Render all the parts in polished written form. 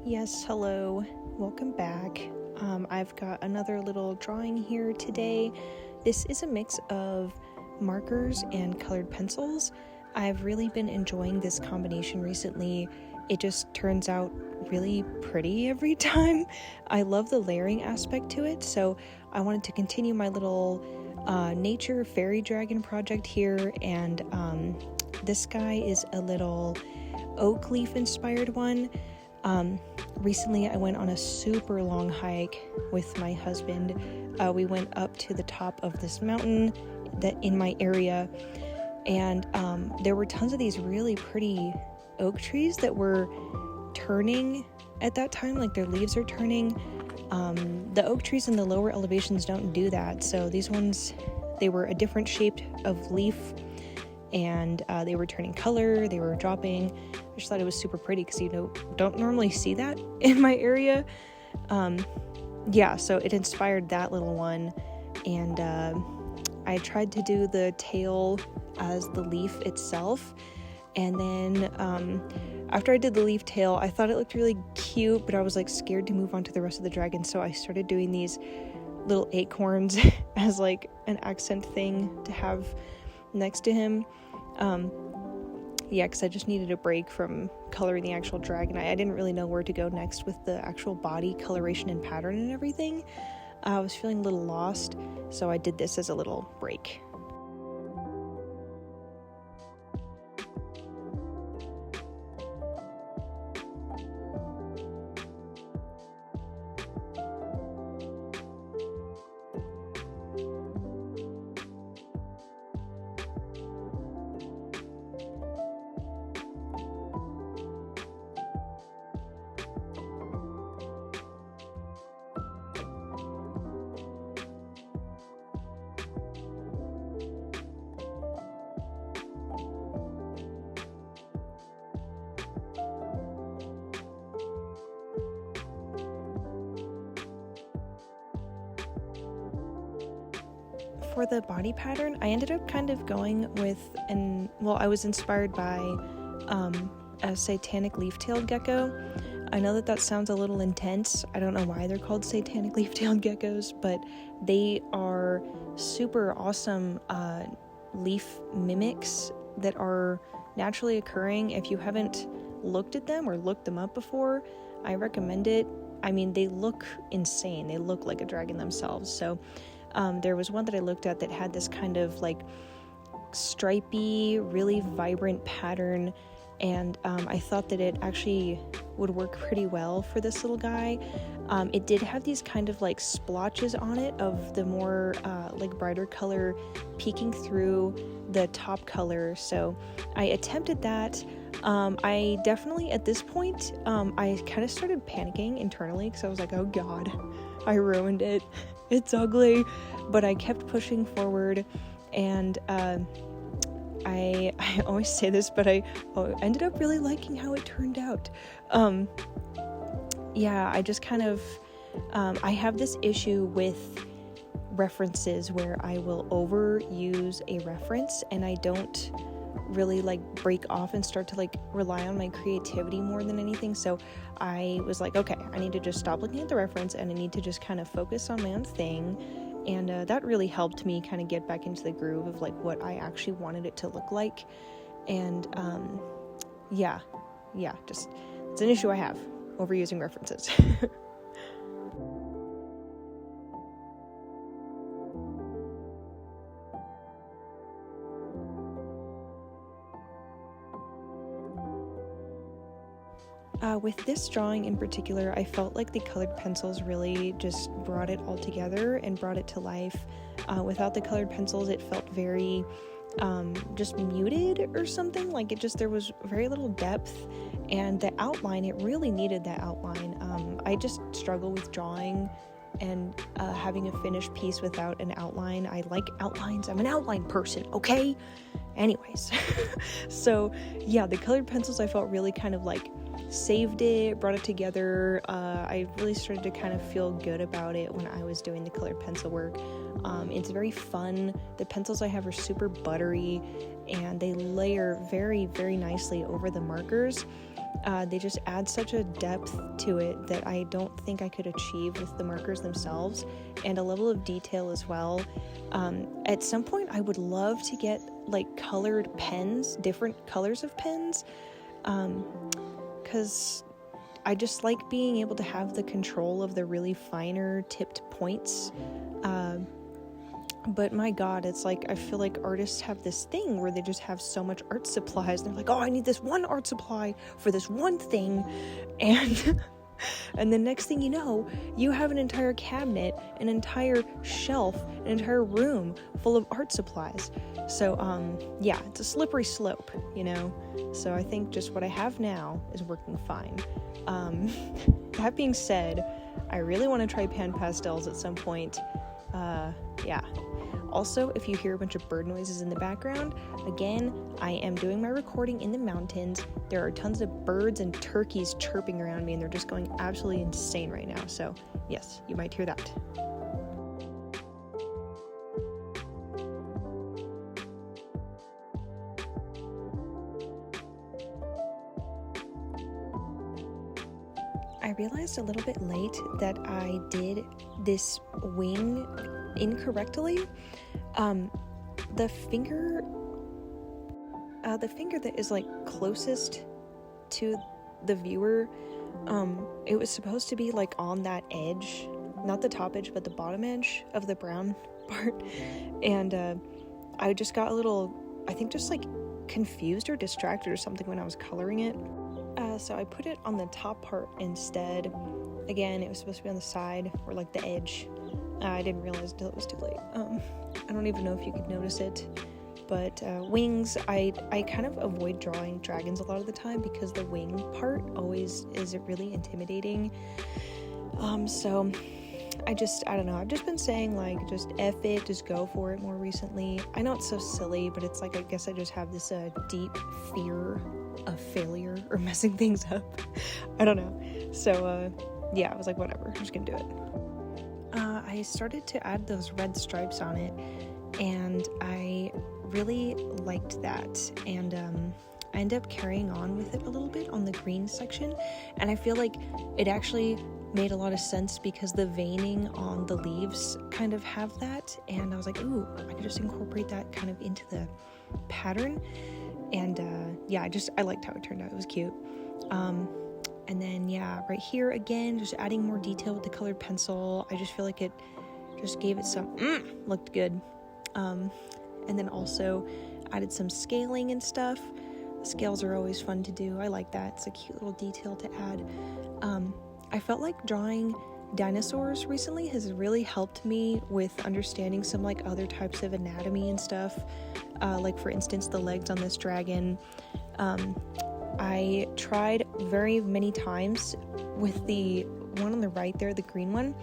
Yes, hello. Welcome back. I've got another little drawing here today. This is a mix of markers and colored pencils. I've really been enjoying this combination recently. It just turns out really pretty every time. I love the layering aspect to it, so I wanted to continue my little nature fairy dragon project here, and this guy is a little oak leaf inspired one. Recently I went on a super long hike with my husband. We went up to the top of this mountain that in my area, and there were tons of these really pretty oak trees that were turning at that time, like their leaves are turning. The oak trees in the lower elevations don't do that, so these ones, they were a different shape of leaf, and they were turning color, they were dropping. I just thought it was super pretty because don't normally see that in my area. So it inspired that little one, and I tried to do the tail as the leaf itself, and then after I did the leaf tail, I thought it looked really cute, but I was like scared to move on to the rest of the dragon, so I started doing these little acorns as like an accent thing to have next to him. Because I just needed a break from coloring the actual dragon. I didn't really know where to go next with the actual body coloration and pattern and everything. I was feeling a little lost, so I did this as a little break. For the body pattern, I ended up kind of going with I was inspired by a satanic leaf-tailed gecko. I know that sounds a little intense. I don't know why they're called satanic leaf-tailed geckos, but they are super awesome leaf mimics that are naturally occurring. If you haven't looked at them or looked them up before, I recommend it. I mean, they look insane. They look like a dragon themselves. So there was one that I looked at that had this kind of like stripy, really vibrant pattern, and I thought that it actually would work pretty well for this little guy. It did have these kind of like splotches on it of the more like brighter color peeking through the top color, so I attempted that. I definitely, at this point, I kind of started panicking internally because I was like, oh god, I ruined it. It's ugly, but I kept pushing forward, and I always say this, but I ended up really liking how it turned out. I just kind of, I have this issue with references where I will overuse a reference, and I don't really like break off and start to like rely on my creativity more than anything. So I was like, okay, I need to just stop looking at the reference, and I need to just kind of focus on my own thing, and that really helped me kind of get back into the groove of like what I actually wanted it to look like. And just it's an issue I have, overusing references. With this drawing in particular, I felt like the colored pencils really just brought it all together and brought it to life. Without the colored pencils, it felt very just muted or something. Like there was very little depth, and the outline, it really needed that outline. I just struggle with drawing and having a finished piece without an outline. I like outlines. I'm an outline person, okay? Anyways, so yeah, the colored pencils I felt really kind of like saved it, brought it together. I really started to kind of feel good about it when I was doing the colored pencil work. It's very fun. The pencils I have are super buttery, and they layer very, very nicely over the markers. They just add such a depth to it that I don't think I could achieve with the markers themselves, and a level of detail as well. At some point, I would love to get like colored pens, different colors of pens, because I just like being able to have the control of the really finer tipped points. But my God, it's like, I feel like artists have this thing where they just have so much art supplies. They're like, oh, I need this one art supply for this one thing. And and the next thing you know, you have an entire cabinet, an entire shelf, an entire room full of art supplies. So, yeah, it's a slippery slope, you know? So I think just what I have now is working fine. That being said, I really want to try pan pastels at some point. Yeah. Also, if you hear a bunch of bird noises in the background, again, I am doing my recording in the mountains. There are tons of birds and turkeys chirping around me, and they're just going absolutely insane right now. So, yes, you might hear that. I realized a little bit late that I did this wing incorrectly. The finger that is like closest to the viewer, it was supposed to be like on that edge, not the top edge, but the bottom edge of the brown part. And I just got a little, I think just like confused or distracted or something when I was coloring it. So I put it on the top part instead. Again, it was supposed to be on the side or like the edge. I didn't realize until it was too late. I don't even know if you could notice it, but wings, I kind of avoid drawing dragons a lot of the time because the wing part always is really intimidating. So I don't know, I've just been saying like, just F it, just go for it more recently. I know it's so silly, but it's like, I guess I just have this deep fear of failure or messing things up. I don't know. So yeah, I was like, whatever, I'm just gonna do it. I started to add those red stripes on it, and I really liked that, and I ended up carrying on with it a little bit on the green section, and I feel like it actually made a lot of sense because the veining on the leaves kind of have that, and I was like, ooh, I could just incorporate that kind of into the pattern. And yeah, I liked how it turned out. It was cute. And then yeah, right here again, just adding more detail with the colored pencil. I just feel like it just gave it some looked good. And then also added some scaling and stuff. The scales are always fun to do. I like that. It's a cute little detail to add. I felt like drawing dinosaurs recently has really helped me with understanding some like other types of anatomy and stuff. Like for instance, the legs on this dragon. I tried very many times with the one on the right there, the green one,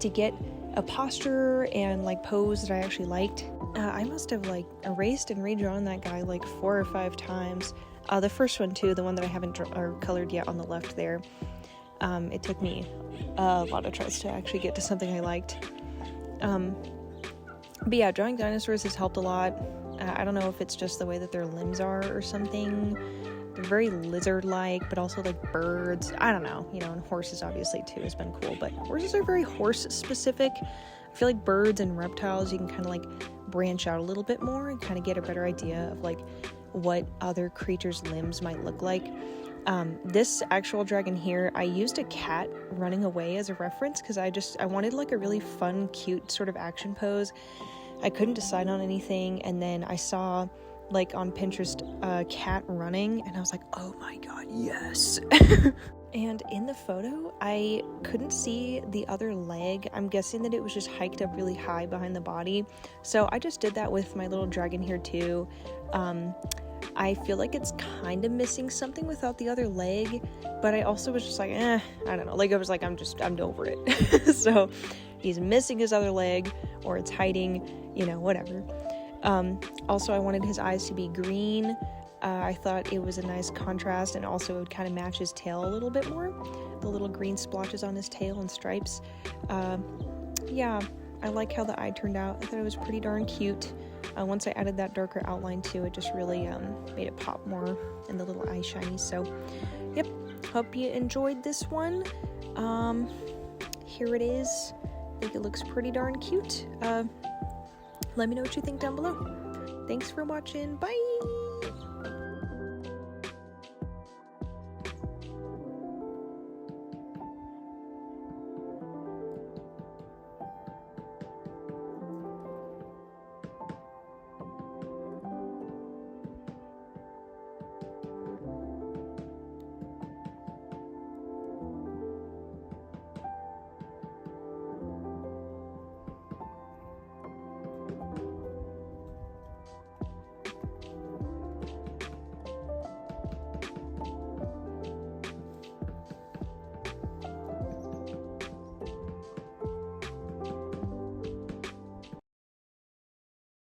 to get a posture and like pose that I actually liked. I must have like erased and redrawn that guy like 4 or 5 times. The first one too, the one that I haven't colored yet on the left there. It took me a lot of tries to actually get to something I liked. But yeah, drawing dinosaurs has helped a lot. I don't know if it's just the way that their limbs are or something. They're very lizard-like, but also like birds. I don't know, and horses obviously too has been cool, but horses are very horse-specific. I feel like birds and reptiles, you can kind of like branch out a little bit more and kind of get a better idea of like what other creatures' limbs might look like. This actual dragon here, I used a cat running away as a reference because I wanted like a really fun, cute sort of action pose. I couldn't decide on anything, and then I saw like on Pinterest a cat running, and I was like, oh my god, yes. And in the photo, I couldn't see the other leg. I'm guessing that it was just hiked up really high behind the body. So I just did that with my little dragon here too. I feel like it's kind of missing something without the other leg, but I also was just like, I don't know. Like I was like, I'm over it. So he's missing his other leg, or it's hiding, whatever. Also, I wanted his eyes to be green. I thought it was a nice contrast, and also it would kind of match his tail a little bit more. The little green splotches on his tail and stripes. Yeah, I like how the eye turned out. I thought it was pretty darn cute. Once I added that darker outline too, it just really made it pop more, and the little eye shiny. So, yep, hope you enjoyed this one. Here it is. I think it looks pretty darn cute. Let me know what you think down below. Thanks for watching. Bye!